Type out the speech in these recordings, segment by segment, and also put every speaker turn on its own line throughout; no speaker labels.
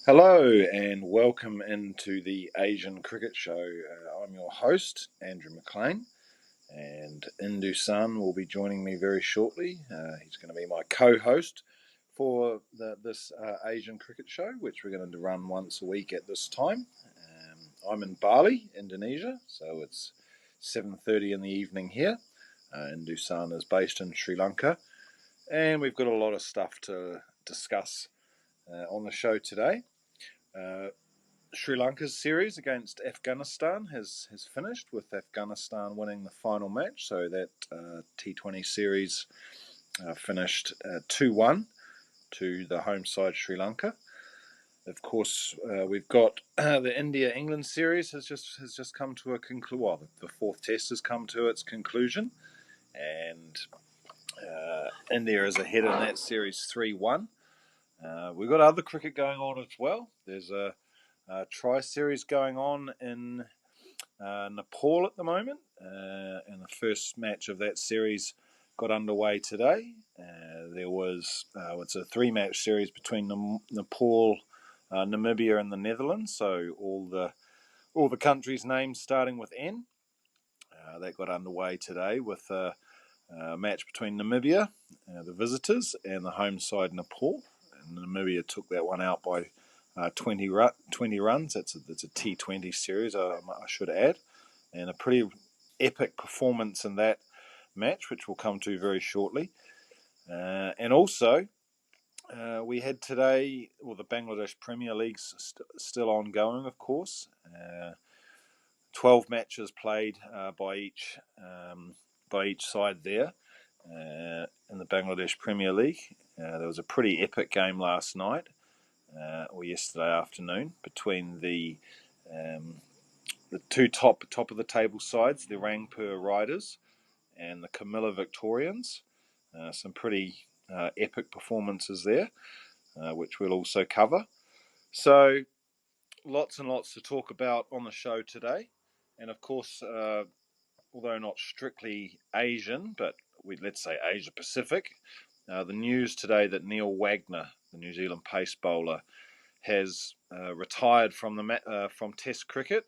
Hello and welcome into the Asian Cricket Show. I'm your host, Andrew McLean, and Indosaan will be joining me very shortly. He's going to be my co-host for this Asian Cricket Show, which we're going to run once a week at this time. I'm in Bali, Indonesia, so it's 7:30 in the evening here. Indosaan is based in Sri Lanka, and we've got a lot of stuff to discuss on the show today. Sri Lanka's series against Afghanistan has finished, with Afghanistan winning the final match. So that T20 series finished 2-1 to the home side Sri Lanka. Of course, we've got the India-England series has just come to a conclusion. Well, the fourth test has come to its conclusion, and India is ahead in that series 3-1. We've got other cricket going on as well. There's a tri-series going on in Nepal at the moment, and the first match of that series got underway today. There was it's a three-match series between Nepal, Namibia, and the Netherlands. So all the countries' names starting with N. That got underway today with a match between Namibia, the visitors, and the home side Nepal. And Namibia took that one out by 20 runs. It's a T20 series, I should add, and a pretty epic performance in that match, which we'll come to very shortly. And also, we had today, the Bangladesh Premier League's still ongoing, of course. 12 matches played by each side there in the Bangladesh Premier League. There was a pretty epic game last night. Or yesterday afternoon, between the two top of the table sides, the Rangpur Riders and the Camilla Victorians. Some pretty epic performances there, which we'll also cover. So lots and lots to talk about on the show today. And of course, although not strictly Asian, but let's say Asia Pacific, the news today that Neil Wagner, the New Zealand pace bowler, has retired from Test cricket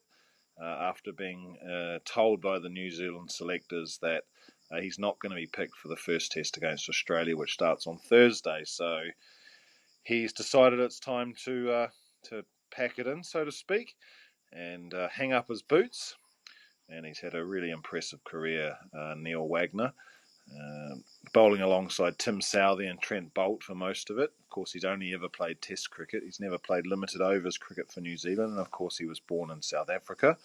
after being told by the New Zealand selectors that he's not going to be picked for the first Test against Australia, which starts on Thursday. So he's decided it's time to pack it in, so to speak, and hang up his boots. And he's had a really impressive career, Neil Wagner. Bowling alongside Tim Southey and Trent Boult for most of it. Of course, he's only ever played Test cricket. He's never played limited overs cricket for New Zealand. And of course, he was born in South Africa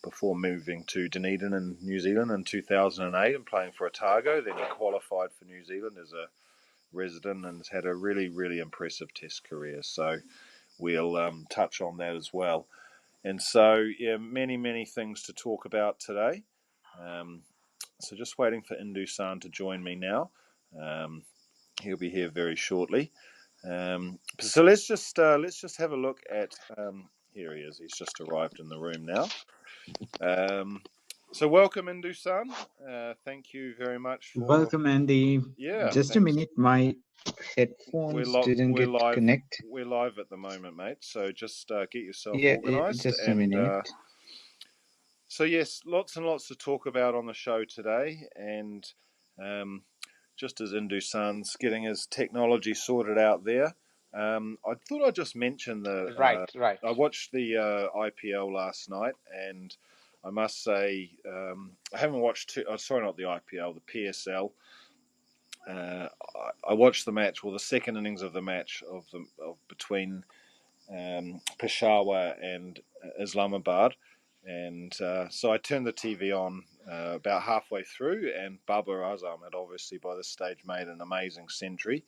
before moving to Dunedin in New Zealand in 2008 and playing for Otago. Then he qualified for New Zealand as a resident and has had a really, really impressive Test career. So we'll touch on that as well. And so, yeah, many, many things to talk about today. So just waiting for Indosaan to join me now. He'll be here very shortly. So let's just have a look at. Here he is. He's just arrived in the room now. So welcome, Indosaan. Thank you very much for.
Welcome, Andy.
Yeah.
Just a minute. My headphones didn't get connect.
We're live at the moment, mate. So just get yourself
organised.
organised.
Just a minute.
So yes, lots and lots to talk about on the show today, and just as Indosaan's getting his technology sorted out there, I thought I'd just mention the
right.
I watched the IPL last night, and I must say I haven't watched. Sorry, not the IPL, the PSL. I watched the match, the second innings of the match between Peshawar and Islamabad. And so I turned the TV on about halfway through, and Babar Azam had obviously by this stage made an amazing century.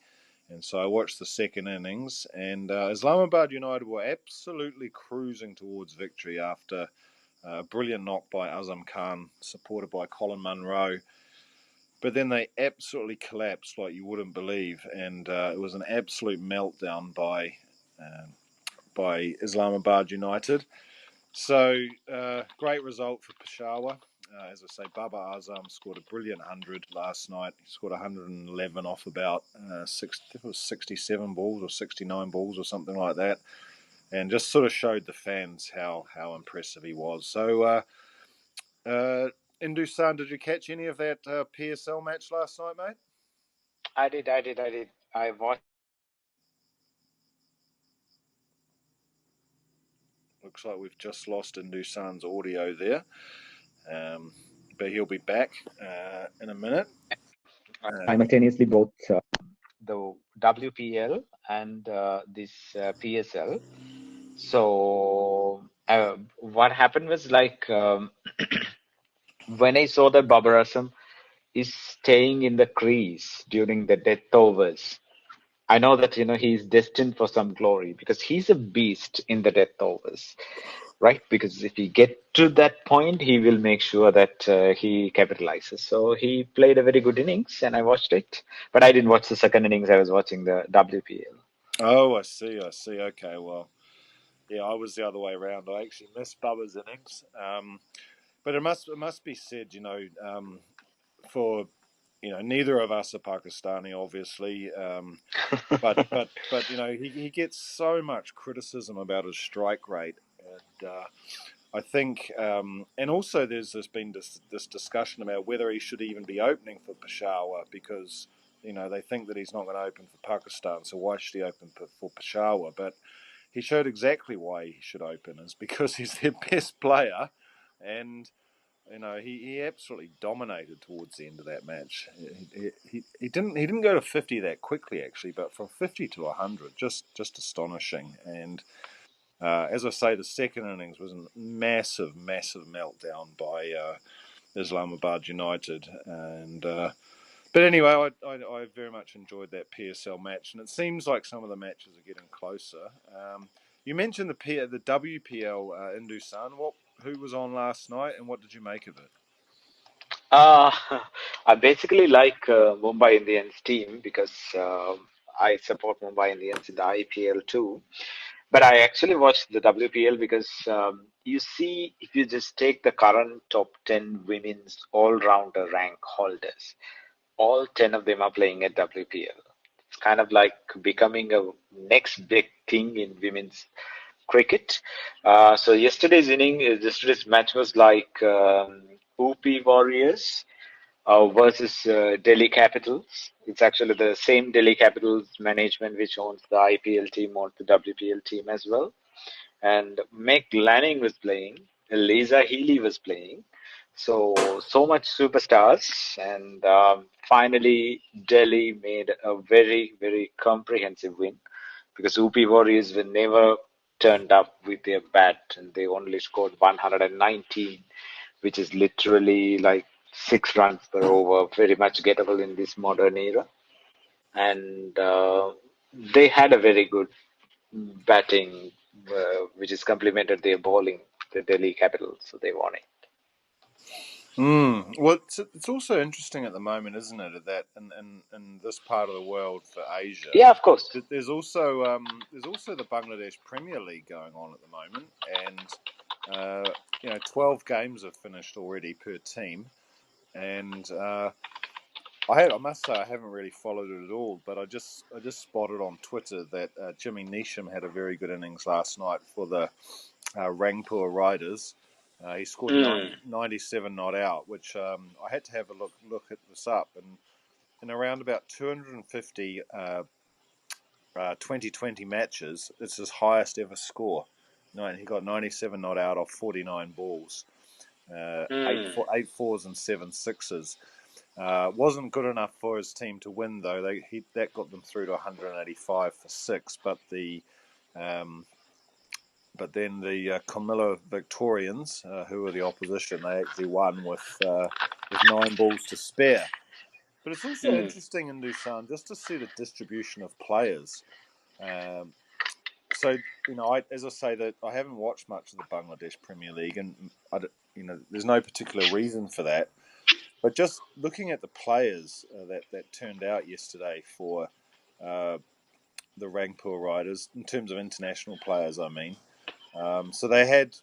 And so I watched the second innings, and Islamabad United were absolutely cruising towards victory after a brilliant knock by Azam Khan, supported by Colin Munro. But then they absolutely collapsed like you wouldn't believe, and it was an absolute meltdown by Islamabad United. So, great result for Peshawar. As I say, Babar Azam scored a brilliant 100 last night. He scored 111 off about 67 balls or 69 balls or something like that. and just sort of showed the fans how impressive he was. So, Indosaan, did you catch any of that PSL match last night, mate?
I did. I watched.
Looks like we've just lost Indoosaan's audio there, but he'll be back in a minute.
Simultaneously, both
The WPL and this PSL. So what happened was like when I saw that Babar Azam is staying in the crease during the death overs, I know that he's destined for some glory because he's a beast in the death overs, right? Because if he get to that point, he will make sure that he capitalizes. So he played a very good innings, and I watched it, but I didn't watch the second innings. I was watching the WPL.
Oh, I see. Okay, well, yeah, I was the other way around. I actually missed Bubba's innings, but it must be said, for neither of us are Pakistani, obviously, but he gets so much criticism about his strike rate, and I think, and also there's been this discussion about whether he should even be opening for Peshawar because they think that he's not going to open for Pakistan, so why should he open for Peshawar? But he showed exactly why he should open is because he's their best player, and he absolutely dominated towards the end of that match. He didn't go to 50 that quickly actually, but from 50 to 100, just astonishing. And as I say, the second innings was a massive meltdown by Islamabad United, and but anyway, I very much enjoyed that PSL match, and it seems like some of the matches are getting closer. You mentioned the WPL Indusaan. Who was on last night, and what did you make of it?
Uh, I basically like Mumbai Indians team because I support Mumbai Indians in the IPL too. But I actually watched the WPL because you see, if you just take the current top 10 women's all-rounder rank holders, all 10 of them are playing at WPL. It's kind of like becoming a next big thing in women's cricket. So yesterday's match was like UP Warriors versus Delhi Capitals. It's actually the same Delhi Capitals management which owns the IPL team, owns the WPL team as well. And Meg Lanning was playing, Lisa Healy was playing. So much superstars. And finally, Delhi made a very, very comprehensive win because UP Warriors were never turned up with their bat and they only scored 119, which is literally like 6 runs per over, very much gettable in this modern era. And they had a very good batting, which has complemented their bowling, the Delhi Capitals, so they won it.
Well, it's also interesting at the moment, isn't it, that in this part of the world for Asia,
Yeah, of course.
there's also the Bangladesh Premier League going on at the moment, and 12 games have finished already per team, and I must say I haven't really followed it at all, but I just spotted on Twitter that Jimmy Neesham had a very good innings last night for the Rangpur Riders. He scored 97 not out, which I had to have a look at this up, and in around about 250 2020 matches, it's his highest ever score. He got 97 not out off 49 balls, eight fours and 7 sixes. Wasn't good enough for his team to win, though. That got them through to 185 for 6, but then the Comilla Victorians, who were the opposition, they actually won with 9 balls to spare. But it's also interesting in Doosan just to see the distribution of players. So as I say, that I haven't watched much of the Bangladesh Premier League, and there's no particular reason for that. But just looking at the players that turned out yesterday for the Rangpur Riders, in terms of international players, I mean. So they had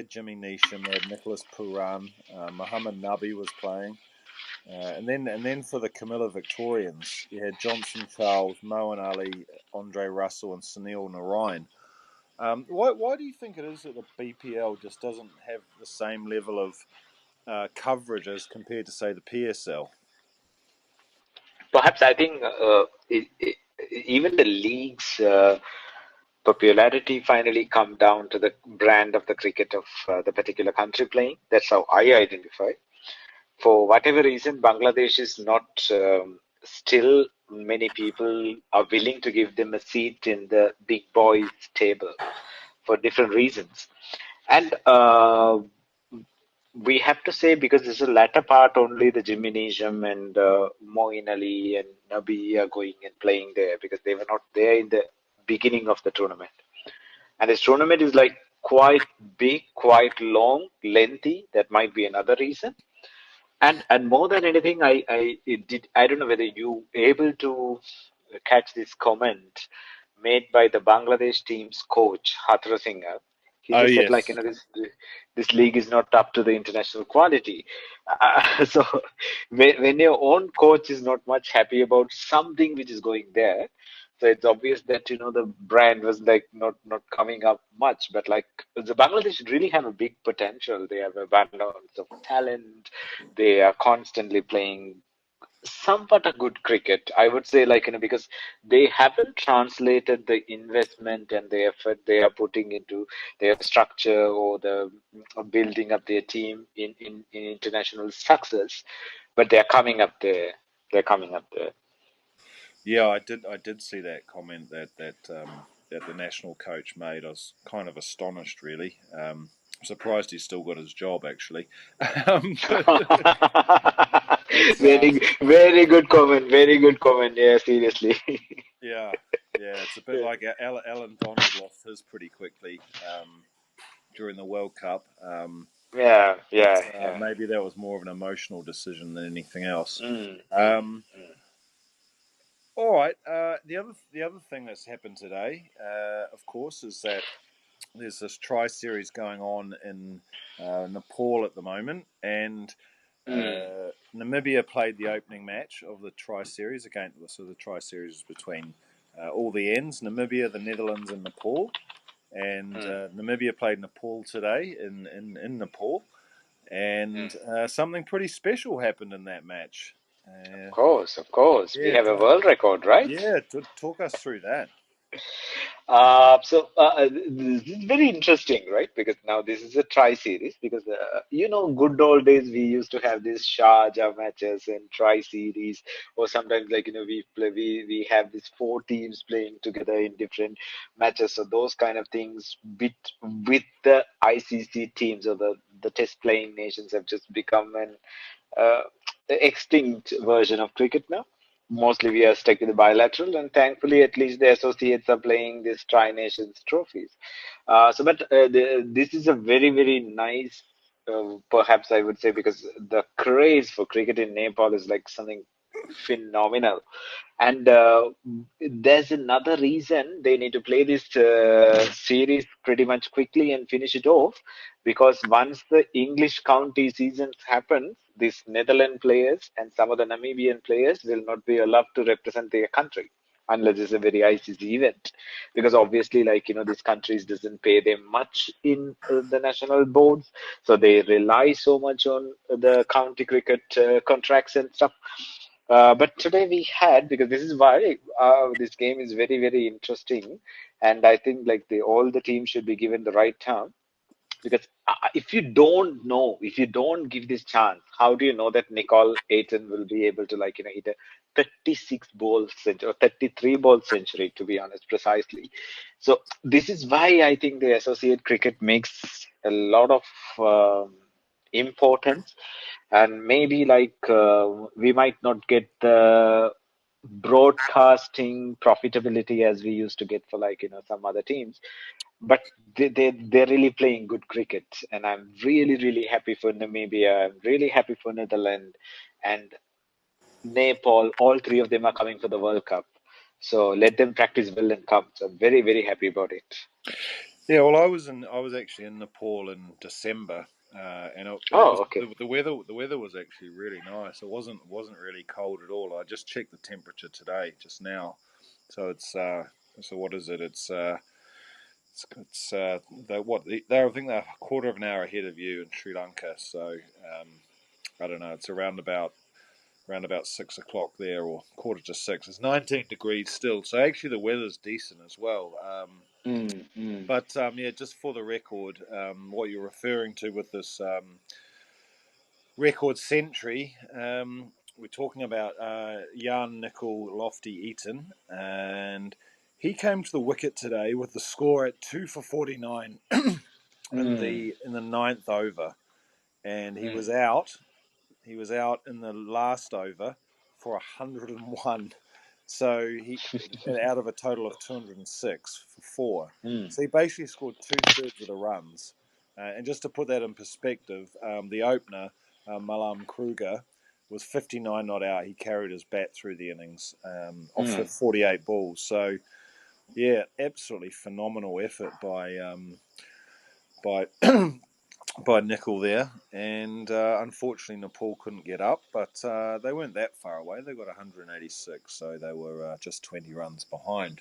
Jimmy Neesham, they had Nicholas Puran, Muhammad Nabi was playing, and then for the Camilla Victorians, you had Johnson Charles, Moeen Ali, Andre Russell, and Sunil Narayan. Why do you think it is that the BPL just doesn't have the same level of coverage as compared to, say, the PSL?
Perhaps I think even the league's popularity finally come down to the brand of the cricket of the particular country playing. That's how I identify. For whatever reason, Bangladesh is not still many people are willing to give them a seat in the big boys table for different reasons. And we have to say, because this is the latter part only, the gymnasium and Moeen Ali and Nabi are going and playing there because they were not there in the beginning of the tournament. And this tournament is like quite big, quite long, lengthy. That might be another reason. And more than anything, I don't know whether you able to catch this comment made by the Bangladesh team's coach Hatra Singh. He
Oh
just said, like,
yes.
this league is not up to the international quality. So when your own coach is not much happy about something which is going there, so it's obvious that the brand was like not coming up much. But like the Bangladesh really have a big potential. They have abundance of talent. They are constantly playing somewhat a good cricket, I would say, like, because they haven't translated the investment and the effort they are putting into their structure or the building up their team in international success, but they're coming up there. They're coming up there.
Yeah, I did see that comment that the national coach made. I was kind of astonished, really. Surprised he's still got his job, actually. But it's
Very good comment. Very good comment. Yeah, seriously.
yeah, yeah, it's a bit like Alan Donald lost his pretty quickly during the World Cup.
Yeah,
But
yeah, yeah.
maybe that was more of an emotional decision than anything else.
Mm, mm,
Um,
mm,
all right. The other thing that's happened today, of course, is that there's this tri series going on in Nepal at the moment, and
mm,
Namibia played the opening match of the tri series again. So the tri series is between all the ends: Namibia, the Netherlands, and Nepal. And
mm,
Namibia played Nepal today in Nepal,
mm.
and something pretty special happened in that match.
Of
Uh,
course, of course. We
yeah,
have a world record, right?
yeah. Talk us through that.
This is very interesting, right? Because now this is a tri-series. Because good old days we used to have these Sharjah matches and tri-series, or sometimes like we have these four teams playing together in different matches. So those kind of things with the ICC teams or the test playing nations have just become an uh, extinct version of cricket now. Mostly we are stuck with the bilateral, and thankfully, at least the associates are playing these Tri Nations trophies. This is a very, very nice, perhaps I would say, because the craze for cricket in Nepal is like something phenomenal. And there's another reason they need to play this series pretty much quickly and finish it off, because once the English county seasons happens, these Netherlands players and some of the Namibian players will not be allowed to represent their country unless it's a very ICC event, because obviously, like, these countries doesn't pay them much in the national boards, so they rely so much on the county cricket contracts and stuff. But today we had, because this is why this game is very, very interesting, and I think like all the teams should be given the right term, because if you don't give this chance, how do you know that Nicole Ayton will be able to, like, hit a 36 ball century or 33 ball century, to be honest, precisely. So this is why I think the associate cricket makes a lot of importance, and maybe like we might not get the broadcasting profitability as we used to get for, like, some other teams, but they're really playing good cricket, and I'm really, really happy for Namibia. I'm really happy for Netherlands and Nepal. All three of them are coming for the World Cup, so let them practice well and come. So I'm very, very happy about it.
Yeah, well, I was actually in Nepal in December, and it
Oh,
was
okay.
the weather was actually really nice. It wasn't really cold at all. I just checked the temperature today just now, so it's so what is it? It's it's I think they're a quarter of an hour ahead of you in Sri Lanka. So I don't know. It's around about 6 o'clock there, or quarter to six. It's 19 degrees still, so actually the weather's decent as well. But yeah, just for the record, what you're referring to with this record century, we're talking about Jan Nicol Lofty Eaton, and he came to the wicket today with the score at 2 for 49 in the ninth over, and he was out. He was out in the last over for 101. So he out of a total of 206 for four. So he basically scored 2/3 of the runs. And just to put that in perspective, the opener, Malam Kruger, was 59 not out. He carried his bat through the innings off 48 balls. So yeah, absolutely phenomenal effort by by Nicol there, and unfortunately Nepal couldn't get up, but they weren't that far away. They got 186, so they were just 20 runs behind.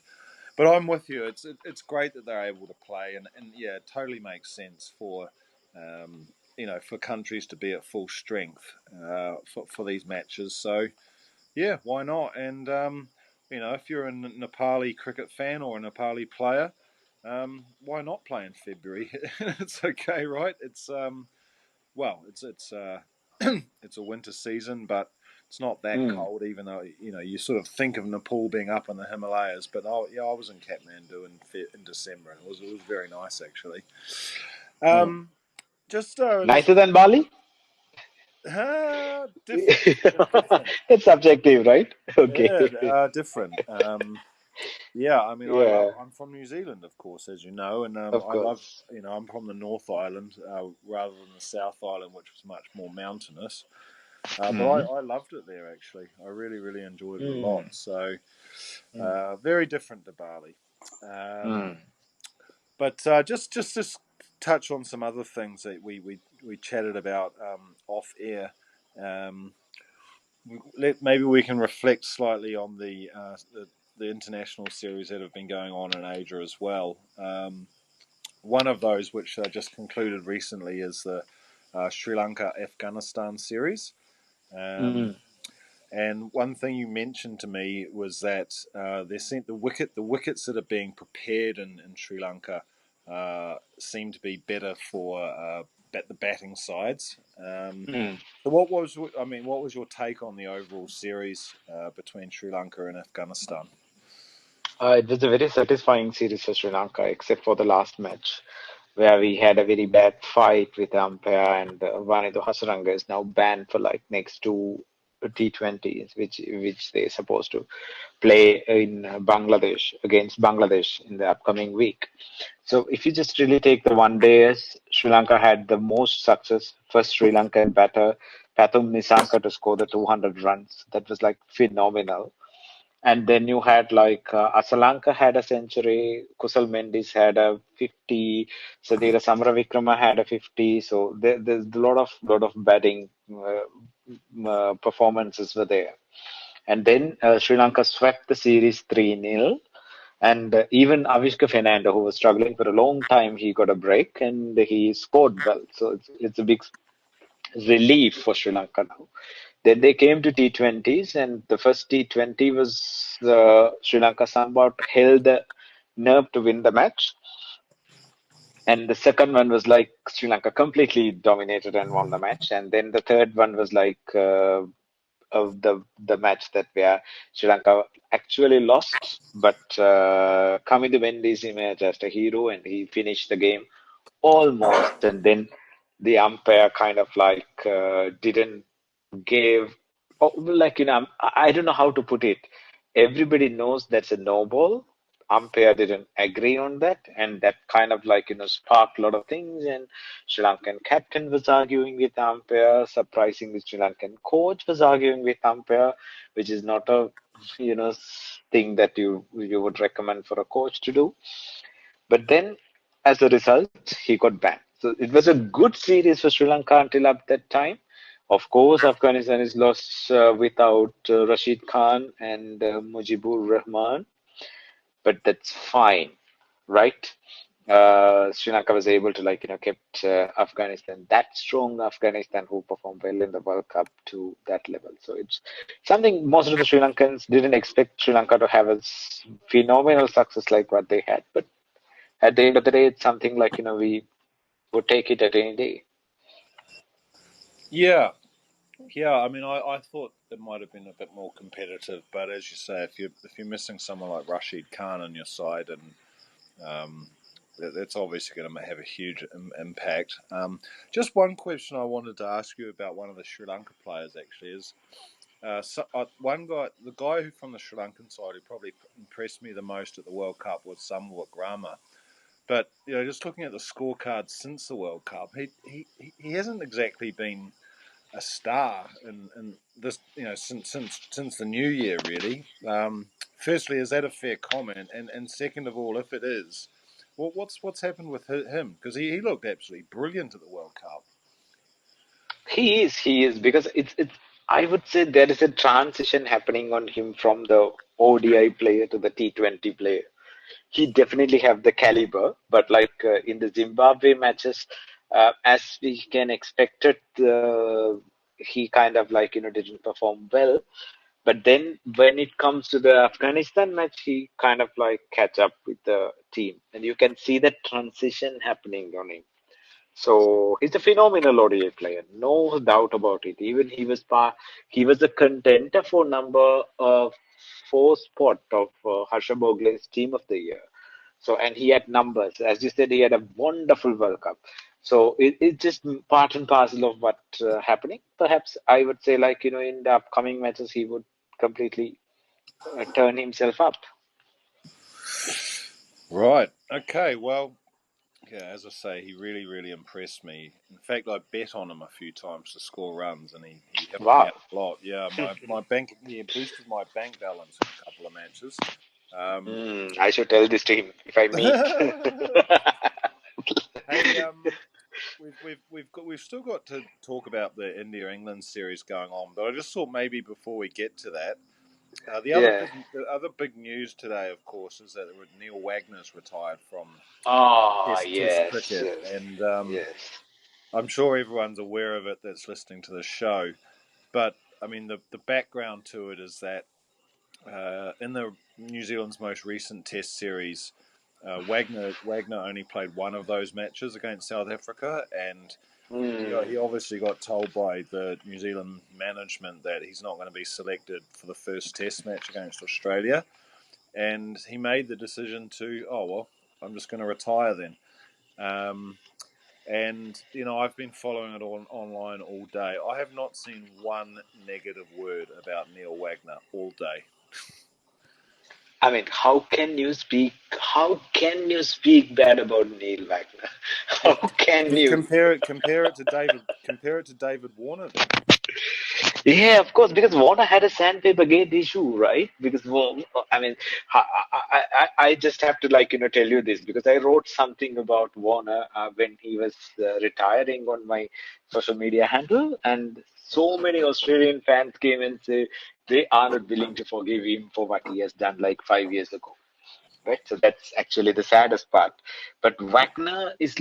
But I'm with you. It's great that they're able to play, and yeah, it totally makes sense for for countries to be at full strength for these matches. So yeah, why not? And if you're a Nepali cricket fan or a Nepali player, why not play in February? It's okay, right? It's it's it's a winter season, but it's not that cold. Even though you sort of think of Nepal being up in the Himalayas, but I was in Kathmandu in December, and it was very nice actually. Just
Nicer than Bali?
different.
It's subjective, right? Okay.
Yeah, different. Yeah, I mean,
Yeah,
I'm from New Zealand, of course, as you know, and
of
I love,
course.
I'm from the North Island rather than the South Island, which was much more mountainous. But I loved it there, actually. I really, really enjoyed it a lot. So, very different to Bali. But just touch on some other things that we chatted about off air. Um, Maybe we can reflect slightly on the international series that have been going on in Asia as well. One of those, which just concluded recently, is the Sri Lanka Afghanistan series. And one thing you mentioned to me was that the wickets that are being prepared in Sri Lanka seem to be better for the batting sides. So what was your take on the overall series between Sri Lanka and Afghanistan?
It was a very satisfying series for Sri Lanka, except for the last match, where we had a very bad fight with the umpire, and Vanidu Hasaranga is now banned for like next two T20s, which they're supposed to play in Bangladesh against Bangladesh in the upcoming week. So if you just really take the one days, Sri Lanka had the most success. First Sri Lankan batter, Pathum Nisanka, to score the 200 runs. That was like phenomenal. And then you had like Asalanka had a century, Kusal Mendis had a 50, Sadira Samaravikrama had a 50. So there's a lot of batting performances were there. And then Sri Lanka swept the series 3-0. And even Avishka Fernando, who was struggling for a long time, he got a break and he scored well. So it's a big relief for Sri Lanka now. Then they came to T20s, and the first T20 was Sri Lanka somewhat held the nerve to win the match. And the second one was like Sri Lanka completely dominated and won the match. And then the third one was like of the match that where Sri Lanka actually lost, but Kamidu Mendy's emerged as a hero, and he finished the game almost. And then the umpire kind of like didn't give, oh, like, I don't know how to put it. Everybody knows that's a no ball. Umpire didn't agree on that, and that kind of like, sparked a lot of things. And Sri Lankan captain was arguing with umpire. Surprisingly, Sri Lankan coach was arguing with umpire, which is not a, thing that you would recommend for a coach to do. But then, as a result, he got banned. So it was a good series for Sri Lanka until up that time. Of course, Afghanistan is lost without Rashid Khan and Mujibur Rahman, but that's fine, right? Sri Lanka was able to kept Afghanistan, that strong Afghanistan who performed well in the World Cup to that level. So it's something most of the Sri Lankans didn't expect Sri Lanka to have a phenomenal success like what they had. But at the end of the day, it's something we would take it at any day.
Yeah, yeah. I mean, I thought it might have been a bit more competitive, but as you say, if you're missing someone like Rashid Khan on your side, and that's obviously going to have a huge impact. Just one question I wanted to ask you about one of the Sri Lanka players actually is one guy, the guy who from the Sri Lankan side who probably impressed me the most at the World Cup was Samwat Grama. But just looking at the scorecard since the World Cup, he hasn't exactly been a star in this, since the new year, really. Firstly, is that a fair comment? And second of all, if it is, what's happened with him? Because he looked absolutely brilliant at the World Cup.
He is because it's. I would say there is a transition happening on him from the ODI player to the T20 player. He definitely have the caliber, but in the Zimbabwe matches, as we can expect it, he kind of didn't perform well. But then when it comes to the Afghanistan match, he kind of catch up with the team, and you can see that transition happening on him. So he's a phenomenal ODI player, no doubt about it. Even he was a contender for number 4 spot of Harsha Bogle's Team of the Year. So, and he had numbers. As you said, he had a wonderful World Cup. So it's just part and parcel of what happening. Perhaps I would say, in the upcoming matches, he would completely turn himself up.
Right. Okay. Well, yeah, as I say, he really, really impressed me. In fact, I bet on him a few times to score runs, and he helped me
Wow.
out a lot. Yeah, my bank, he boosted my bank balance in a couple of matches.
I should tell this to him if I meet.
Hey, we've still got to talk about the India England series going on, but I just thought maybe before we get to that,
Yeah.
the other big news today, of course, is that Neil Wagner's retired from
Oh,
Test
yes,
cricket,
yes,
and
yes.
I'm sure everyone's aware of it that's listening to the show. But I mean, the background to it is that in the New Zealand's most recent Test series, Wagner only played one of those matches against South Africa, and he
Hmm.
obviously got told by the New Zealand management that he's not going to be selected for the first Test match against Australia, and he made the decision to, oh well, I'm just going to retire then. Um, and I've been following it online all day. I have not seen one negative word about Neil Wagner all day.
I mean, how can you speak bad about Neil Wagner? How
Well,
can you?
compare it to David Warner then.
Yeah, of course, because Warner had a sandpaper gate issue, right? Because, well, I mean, I just have to tell you this because I wrote something about Warner when he was retiring on my social media handle, and so many Australian fans came and say they are not willing to forgive him for what he has done like 5 years ago, right? So that's actually the saddest part. But Wagner is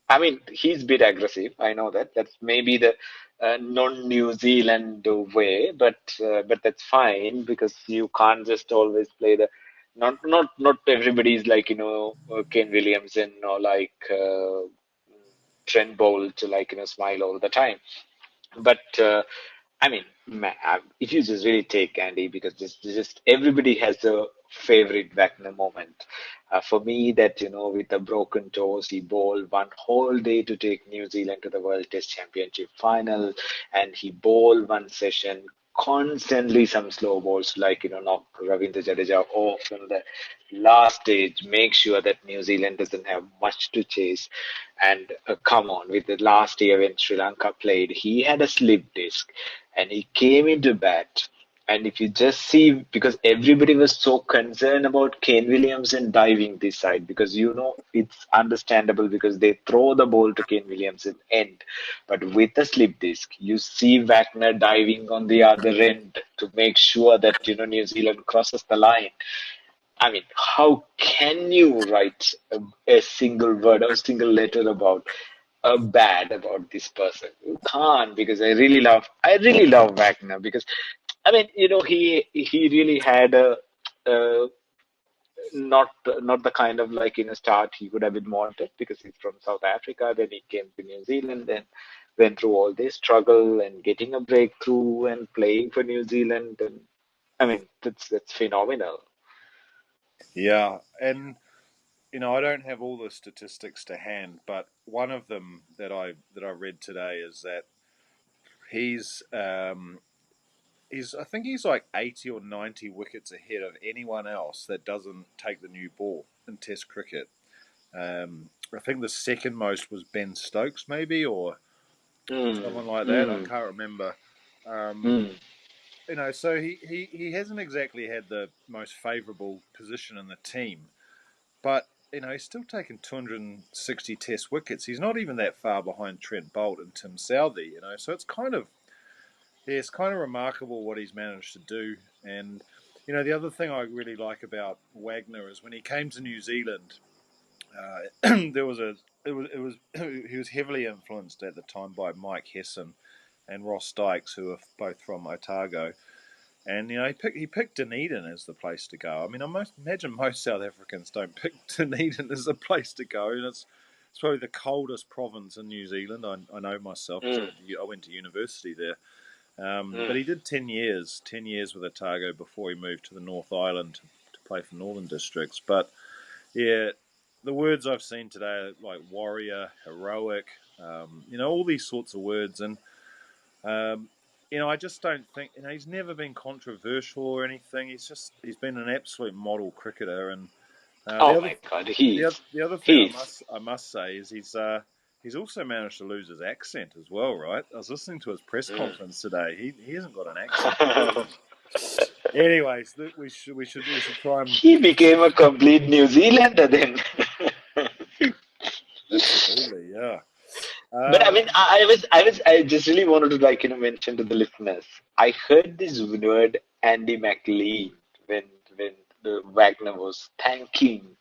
I mean, he's a bit aggressive. I know that. That's maybe the non-New Zealand way, but that's fine because you can't just always play the. Not everybody is Ken Williamson or Trent Bolt to smile all the time. But I mean, if you just really take Andy, because just everybody has a favorite Wagner moment. For me, that with the broken toes, he bowled one whole day to take New Zealand to the World Test Championship final, and he bowled one session constantly some slow balls knock Ravindra Jadeja off in the last stage, make sure that New Zealand doesn't have much to chase. And come on, with the last year when Sri Lanka played, he had a slip disc and he came into bat. And if you just see, because everybody was so concerned about Kane Williamson diving this side, because it's understandable because they throw the ball to Kane Williamson end. But with the slip disc, you see Wagner diving on the other end to make sure that New Zealand crosses the line. I mean, how can you write a single word or single letter about bad about this person? You can't, because I really love Wagner, because I mean, he really had a not not the kind of like start he would have been wanted, because he's from South Africa. Then he came to New Zealand and went through all this struggle and getting a breakthrough and playing for New Zealand. And I mean, that's phenomenal.
Yeah, and I don't have all the statistics to hand, but one of them that I read today is that he's I think he's like 80 or 90 wickets ahead of anyone else that doesn't take the new ball in Test cricket. I think the second most was Ben Stokes, maybe, or
Mm,
someone like that. I
mm,
can't remember. Um,
mm,
so he hasn't exactly had the most favourable position in the team, but he's still taken 260 Test wickets. He's not even that far behind Trent Boult and Tim Southee. So it's kind of remarkable what he's managed to do. And the other thing I really like about Wagner is when he came to New Zealand, there was a it was he was heavily influenced at the time by Mike Hesson and Ross Dykes, who are both from Otago. And he picked Dunedin as the place to go. I mean, imagine most South Africans don't pick Dunedin as the place to go, and it's probably the coldest province in New Zealand. I know myself because
mm,
I went to university there. But
mm.
he did 10 years with Otago before he moved to the North Island to play for Northern Districts. But yeah, the words I've seen today are like warrior, heroic, all these sorts of words. And um, I just don't think he's never been controversial or anything. He's been an absolute model cricketer. And the
Oh
other
my God,
the other thing
he is.
I must say is he's also managed to lose his accent as well, right? I was listening to his press
Mm.
conference today. He hasn't got an accent at all. Anyways, we should try and
He became a complete New Zealander then.
absolutely, yeah.
But I mean,
Um,
I just really wanted to mention to the listeners. I heard this word Andy McLean when the Wagner was thanking,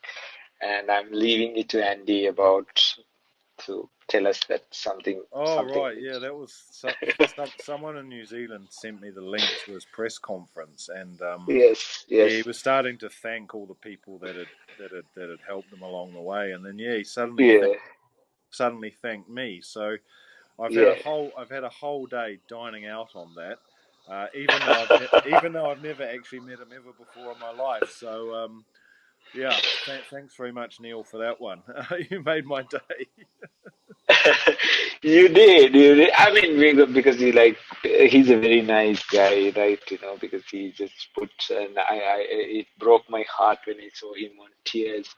and I'm leaving it to Andy about to tell us that
oh
something
right, yeah,
which.
that was someone in New Zealand sent me the link to his press conference, and
Yes,
yeah,
yes,
he was starting to thank all the people that had helped him along the way, and then yeah, he
yeah,
suddenly thanked me. So
yeah.
I've had a whole day dining out on that, even though I've never actually met him ever before in my life. So yeah, thanks very much, Neil, for that one. You made my day.
You did. I mean, because he's a very nice guy, right? Because he just put, and it broke my heart when I saw him on tears.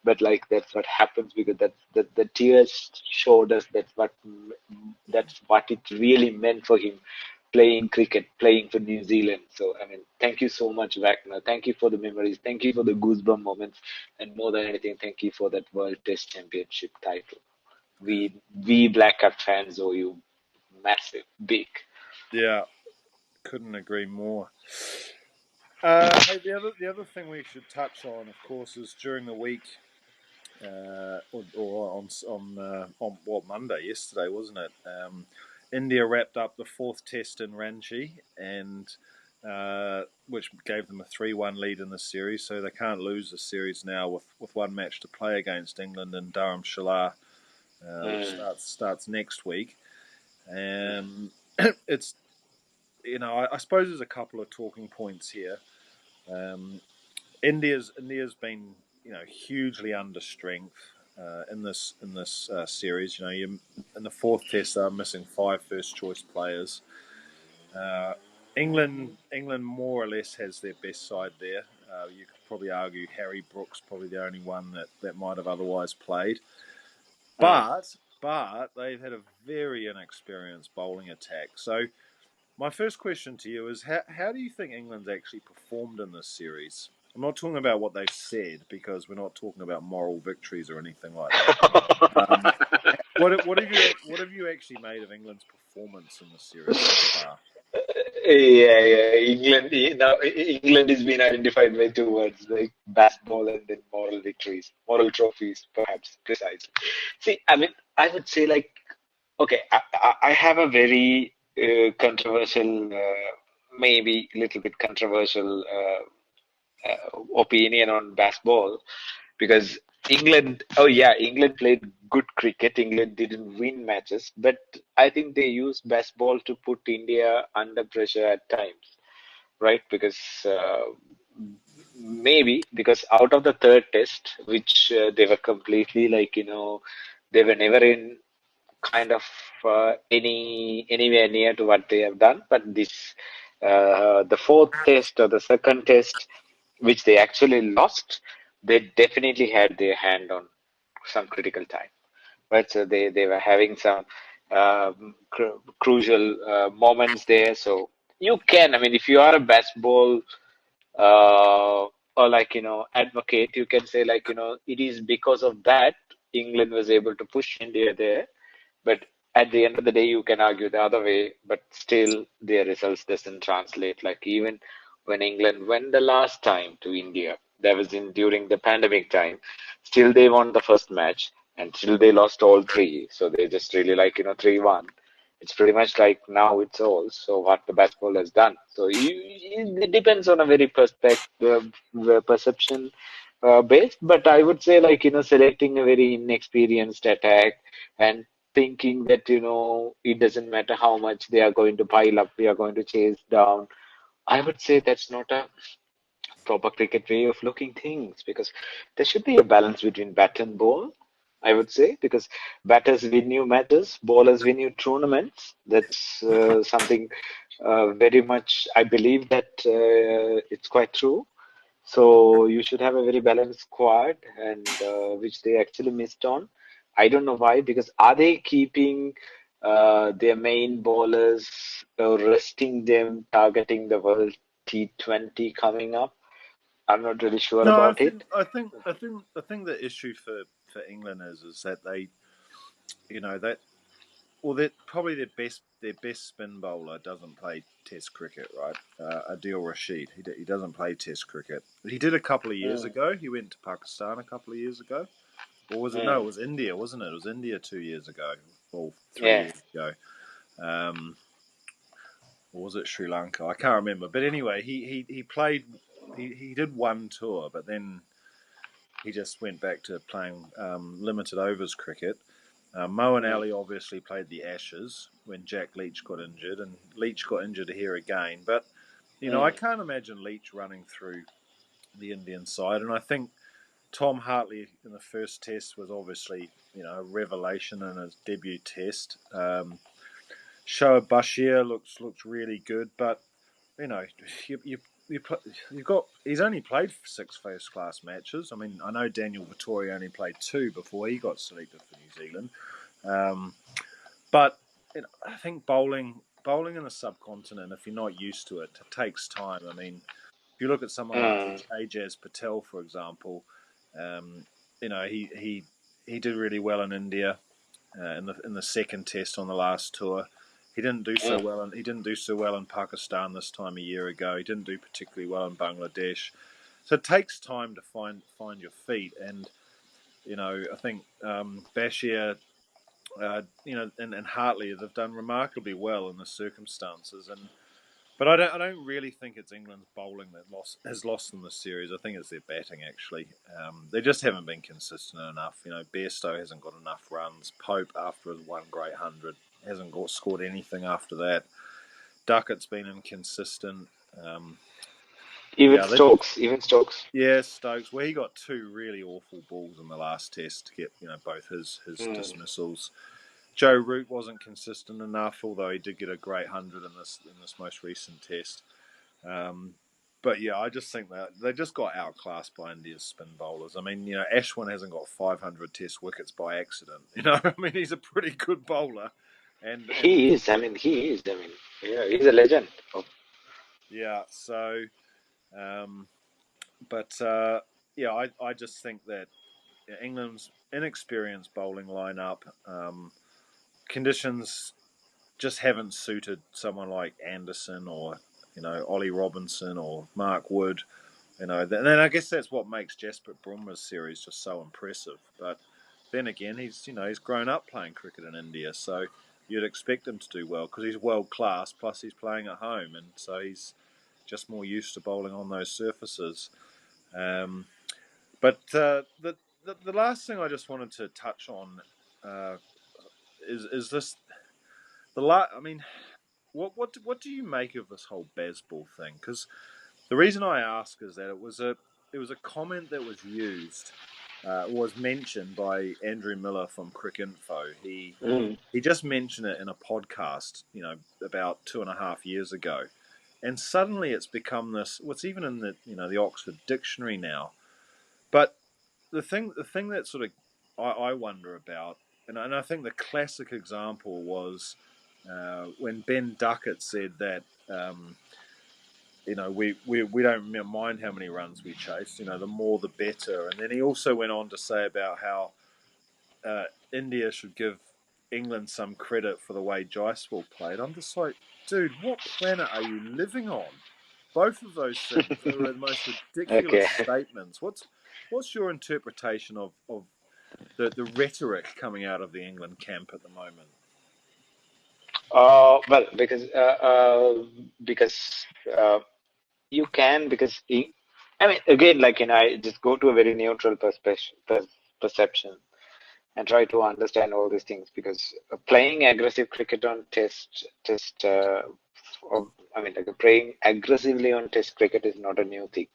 But that's what happens, because that the tears showed us that's what it really meant for him, playing cricket, playing for New Zealand. So I mean, thank you so much, Wagner. Thank you for the memories. Thank you for the goosebump moments, and more than anything, thank you for that World Test Championship title. We Black Cap fans owe you massive, big.
Yeah, couldn't agree more. Hey, the other thing we should touch on, of course, is during the week, or on what Monday yesterday, wasn't it? India wrapped up the fourth test in Ranchi, and which gave them a 3-1 lead in the series, so they can't lose the series now with one match to play against England in Dharamshala, which
Mm,
starts next week. It's I suppose there's a couple of talking points here. Um, India's been hugely under strength in this series. You in the fourth test they're missing 5 first choice players. Uh, England more or less has their best side there. You could probably argue Harry Brooks probably the only one that might have otherwise played,
mm.
but they've had a very inexperienced bowling attack. So my first question to you is how do you think England's actually performed in this series? I'm not talking about what they've said because we're not talking about moral victories or anything like that. Um, What have you actually made of England's performance in the series so far?
Yeah. England has been identified by two words like basketball and then moral victories, moral trophies, perhaps precisely. See, I mean, I would say like, okay, I have a very controversial, maybe a little bit controversial opinion on basketball because England played good cricket. England didn't win matches, but I think they used basketball to put India under pressure at times, right? Because maybe because out of the third test, which they were completely like, they were never in kind of anywhere near to what they have done. But this, the fourth test or the second test, which they actually lost, they definitely had their hand on some critical time, right? So they were having some crucial moments there. So you can, I mean, if you are a basketball or like advocate, you can say like it is because of that England was able to push India there, but at the end of the day, you can argue the other way, but still their results doesn't translate. Like even when England went the last time to India, that was in during the pandemic time, still they won the first match and still they lost all three. So they just really like 3-1. It's pretty much like now it's all. So what the basketball has done. So it depends on a very perception based, but I would say like selecting a very inexperienced attack and thinking that it doesn't matter how much they are going to pile up, we are going to chase down. I would say that's not a proper cricket way of looking things because there should be a balance between bat and ball. I would say because batters win you matches, bowlers win you tournaments. That's something very much. I believe that it's quite true. So you should have a very balanced squad, and which they actually missed on. I don't know why, because are they keeping their main bowlers, resting them, targeting the World T20 coming up? I'm not really sure
No,
about it.
I think the issue for England is that they, that that probably their best spin bowler doesn't play Test cricket, right? Adil Rashid, he doesn't play Test cricket. He did a couple of years
Mm,
ago. He went to Pakistan a couple of years ago, or was it? No, it
mm,
was India, wasn't it? It was India 2 years ago, or three
yeah.
years ago. Um, or was it Sri Lanka? I can't remember. But anyway, he played. He did one tour, but then he just went back to playing limited overs cricket. Moeen
Mm,
Ali obviously played the Ashes when Jack Leach got injured, and Leach got injured here again. But I
mm,
can't imagine Leach running through the Indian side, and I think Tom Hartley in the first test was obviously a revelation in his debut test. Shoaib Bashir looks really good, but you know you, you you've got he's only played 6 first class matches. I mean, I know Daniel Vittori only played 2 before he got selected for New Zealand. Um, but I think bowling in the subcontinent, if you're not used to it, it takes time. I mean, if you look at someone like
mm,
Ajaz Patel, for example, um, he did really well in India in the second test on the last tour.
mm.
He didn't do so well in Pakistan this time a year ago. He didn't do particularly well in Bangladesh. So it takes time to find your feet, and I think Bashir and Hartley have done remarkably well in the circumstances. But I don't really think it's England's bowling that has lost them this series. I think it's their batting actually. They just haven't been consistent enough. Bairstow hasn't got enough runs. Pope after his one great 100 hasn't scored anything after that. Duckett's been inconsistent. Um,
Even
yeah, they,
Stokes, even Stokes.
yeah, Stokes. Well, he got 2 really awful balls in the last test to get both his
Mm.
dismissals. Joe Root wasn't consistent enough, although he did get a great 100 in this most recent test. Um, but yeah, I just think that they just got outclassed by India's spin bowlers. I mean, Ashwin hasn't got 500 Test wickets by accident. I mean, he's a pretty good bowler, and
He is. I mean, he is. I mean, yeah, he's a legend. Oh,
yeah. So, um, but yeah, I just think that England's inexperienced bowling lineup, conditions just haven't suited someone like Anderson or Ollie Robinson or Mark Wood. And then I guess that's what makes Jasprit Bumrah's series just so impressive. But then again, he's grown up playing cricket in India, so you'd expect him to do well because he's world class. Plus, he's playing at home, and so he's just more used to bowling on those surfaces. But the last thing I just wanted to touch on is this I mean, what do you make of this whole baseball thing? Because the reason I ask is that it was a comment that was mentioned by Andrew Miller from Cricinfo. He just mentioned it in a podcast, about 2.5 years ago, and suddenly it's become this. What's even in the Oxford Dictionary now. But the thing that sort of I wonder about, and I think the classic example was when Ben Duckett said that. We don't mind how many runs we chase. The more the better. And then he also went on to say about how India should give England some credit for the way Jaiswal played. I'm just like, dude, what planet are you living on? Both of those things are the most ridiculous
Okay.
statements. What's your interpretation of the rhetoric coming out of the England camp at the moment?
Well, because you can I mean, again, I just go to a very neutral perception and try to understand all these things because playing aggressive cricket on playing aggressively on test cricket is not a new thing.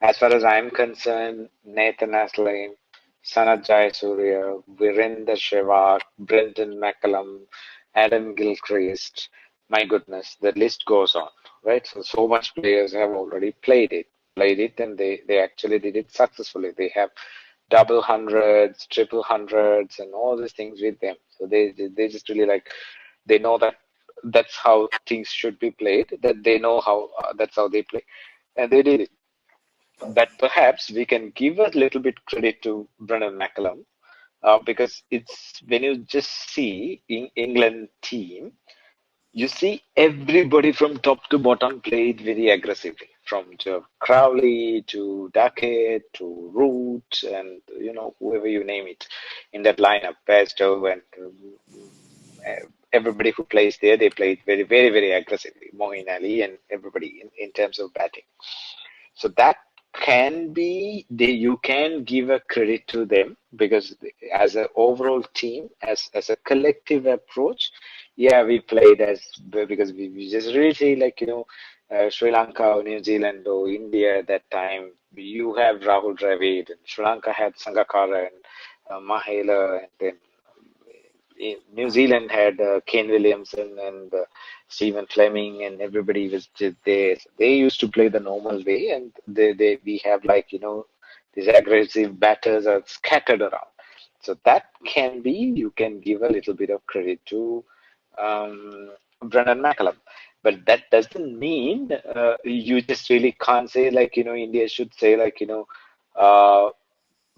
As far as I'm concerned, Nathan Aslane, Sanat Jayasuriya, Virender Sehwag, Brendan McCullum, Adam Gilchrist, my goodness, the list goes on, right? So much players have already played it, and they actually did it successfully. They have double hundreds, triple hundreds, and all these things with them. So they just really they know that that's how things should be played. That they know how that's how they play, and they did it. But perhaps we can give a little bit credit to Brendan McCullum because it's when you just see in England team, you see everybody from top to bottom played very aggressively, from Crowley to Duckett to Root and whoever you name it in that lineup, Bairstow and everybody who plays there, they played very, very, very aggressively. Moeen Ali and everybody in terms of batting. So that can be you can give a credit to them because as an overall team, as a collective approach, yeah, we played because we just really say Sri Lanka or New Zealand or India at that time. You have Rahul Dravid and Sri Lanka had Sangakkara and Mahela, and then New Zealand had Kane Williamson and Stephen Fleming, and everybody was just there. They used to play the normal way, and we have these aggressive batters are scattered around. So that can be you can give a little bit of credit to Brendan McCullum, but that doesn't mean you just really can't say India should say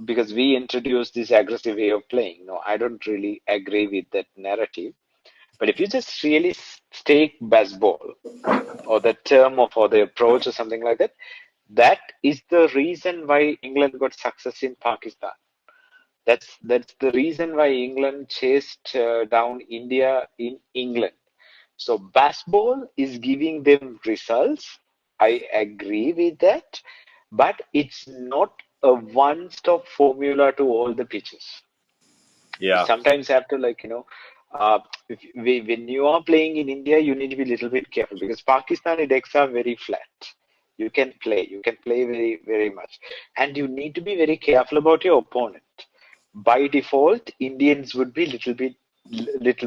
because we introduced this aggressive way of playing. No, I don't really agree with that narrative. But if you just really take baseball or the term or the approach or something like that, that is the reason why England got success in Pakistan. That's the reason why England chased down India in England. So baseball is giving them results. I agree with that, but it's not a one-stop formula to all the pitches. You
Yeah.
sometimes have to when you are playing in India, you need to be a little bit careful because Pakistani decks are very flat. You can play very, very much. And you need to be very careful about your opponent. By default, Indians would be little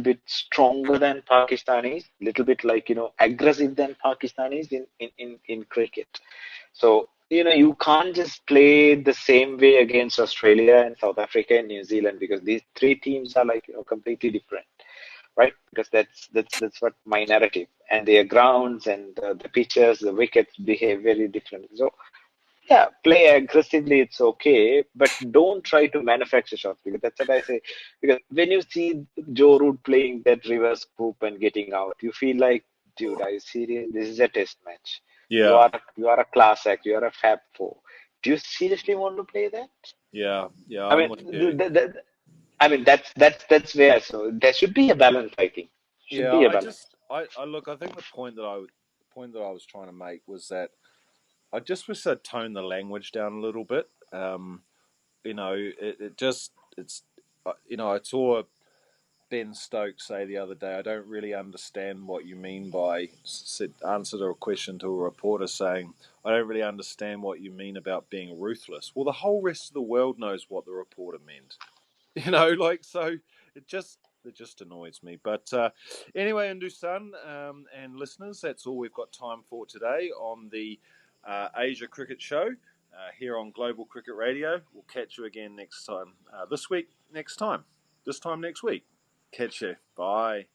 bit stronger than Pakistanis, little bit aggressive than Pakistanis in cricket. So, you can't just play the same way against Australia and South Africa and New Zealand because these three teams are completely different, right? Because that's what my narrative and their grounds and the pitches, the wickets behave very different. So Yeah, play aggressively, it's okay, but don't try to manufacture shots because that's what I say. Because when you see Joe Root playing that reverse scoop and getting out, you feel like, dude, are you serious? This is a test match.
Yeah,
You are a class act. You are a Fab Four. Do you seriously want to play that?
yeah, yeah.
I
I'm
mean,
with you.
I mean that's where. So there should be a balance, I think. Should
Yeah,
be a balance.
I look. I think the point that I was trying to make was that I just wish I'd tone the language down a little bit. I saw Ben Stokes say the other day, I don't really understand what you mean by, answered a question to a reporter saying, I don't really understand what you mean about being ruthless. Well, the whole rest of the world knows what the reporter meant. So it just annoys me. But anyway, Indusaan and listeners, that's all we've got time for today on the Asia Cricket Show here on Global Cricket Radio. We'll catch you again next time this time next week. Catch you. Bye.